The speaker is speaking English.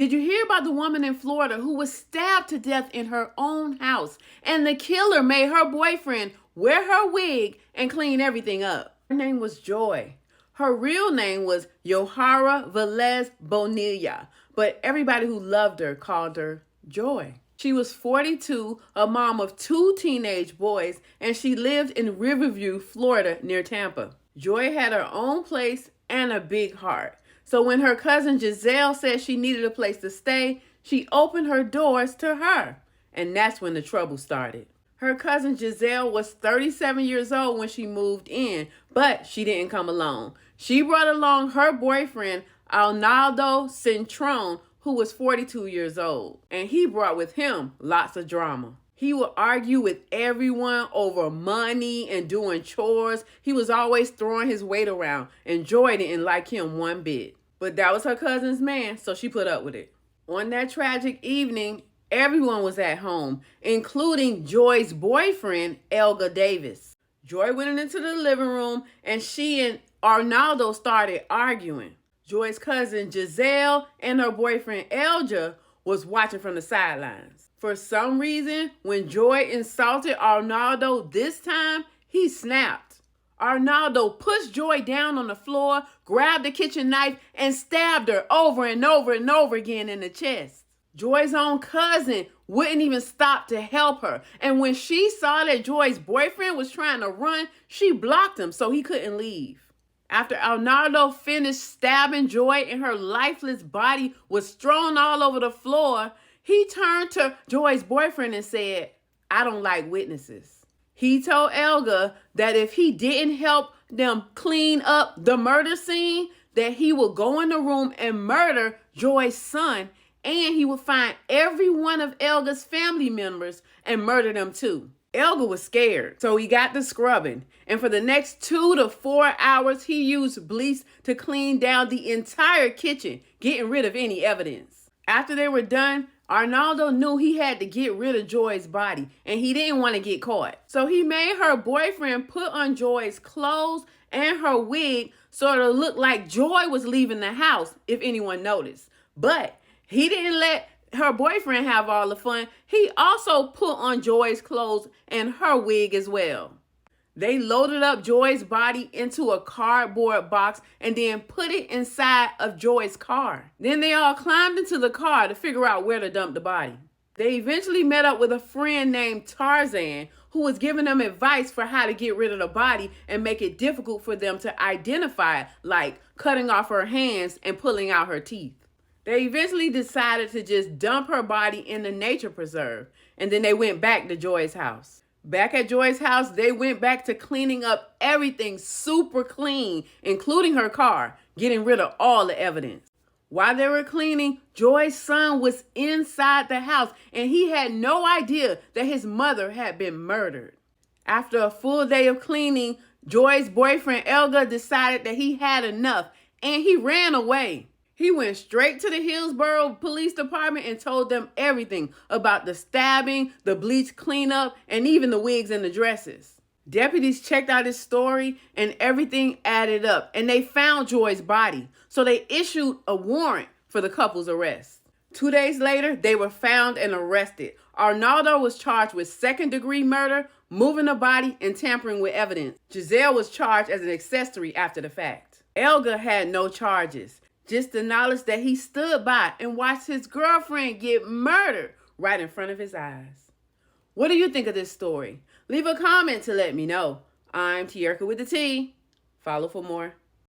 Did you hear about the woman in Florida who was stabbed to death in her own house, and the killer made her boyfriend wear her wig and clean everything up? Her name was Joy. Her real name was Joy Bonilla, but everybody who loved her called her Joy. She was 42, a mom of 2 teenage boys, and she lived in Riverview, Florida, near Tampa. Joy had her own place and a big heart. So when her cousin Giselle said she needed a place to stay, she opened her doors to her. And that's when the trouble started. Her cousin Giselle was 37 years old when she moved in, but she didn't come alone. She brought along her boyfriend, Arnaldo Centron, who was 42 years old. And he brought with him lots of drama. He would argue with everyone over money and doing chores. He was always throwing his weight around, and Joy didn't like him one bit. But that was her cousin's man, so she put up with it. On that tragic evening, everyone was at home, including Joy's boyfriend, Elga Davis. Joy went into the living room, and she and Arnaldo started arguing. Joy's cousin Giselle and her boyfriend Elga was watching from the sidelines. For some reason, when Joy insulted Arnaldo this time, he snapped. Arnaldo pushed Joy down on the floor, grabbed the kitchen knife, and stabbed her over and over and over again in the chest. Joy's own cousin wouldn't even stop to help her, and when she saw that Joy's boyfriend was trying to run, she blocked him so he couldn't leave. After Arnaldo finished stabbing Joy and her lifeless body was strewn all over the floor, he turned to Joy's boyfriend and said, "I don't like witnesses." He told Elga that if he didn't help them clean up the murder scene, that he would go in the room and murder Joy's son, and he would find every one of Elga's family members and murder them too. Elga was scared, so he got to scrubbing, and for the next 2 to 4 hours, he used bleach to clean down the entire kitchen, getting rid of any evidence. After they were done, Arnaldo knew he had to get rid of Joy's body, and he didn't want to get caught. So he made her boyfriend put on Joy's clothes and her wig so it looked like Joy was leaving the house, if anyone noticed. But he didn't let her boyfriend have all the fun. He also put on Joy's clothes and her wig as well. They loaded up Joy's body into a cardboard box and then put it inside of Joy's car. Then they all climbed into the car to figure out where to dump the body. They eventually met up with a friend named Tarzan, who was giving them advice for how to get rid of the body and make it difficult for them to identify, like cutting off her hands and pulling out her teeth. They eventually decided to just dump her body in the nature preserve, and then they went back to Joy's house. Back at Joy's house, they went back to cleaning up everything super clean, including her car, getting rid of all the evidence. While they were cleaning, Joy's son was inside the house, and he had no idea that his mother had been murdered. After a full day of cleaning, Joy's boyfriend Elga decided that he had enough, and he ran away. He went straight to the Hillsborough Police Department and told them everything about the stabbing, the bleach cleanup, and even the wigs and the dresses. Deputies checked out his story and everything added up, and they found Joy's body. So they issued a warrant for the couple's arrest. 2 days later, they were found and arrested. Arnaldo was charged with second-degree murder, moving the body, and tampering with evidence. Giselle was charged as an accessory after the fact. Elga had no charges. Just the knowledge that he stood by and watched his girlfriend get murdered right in front of his eyes. What do you think of this story? Leave a comment to let me know. I'm Te-Erika with the T. Follow for more.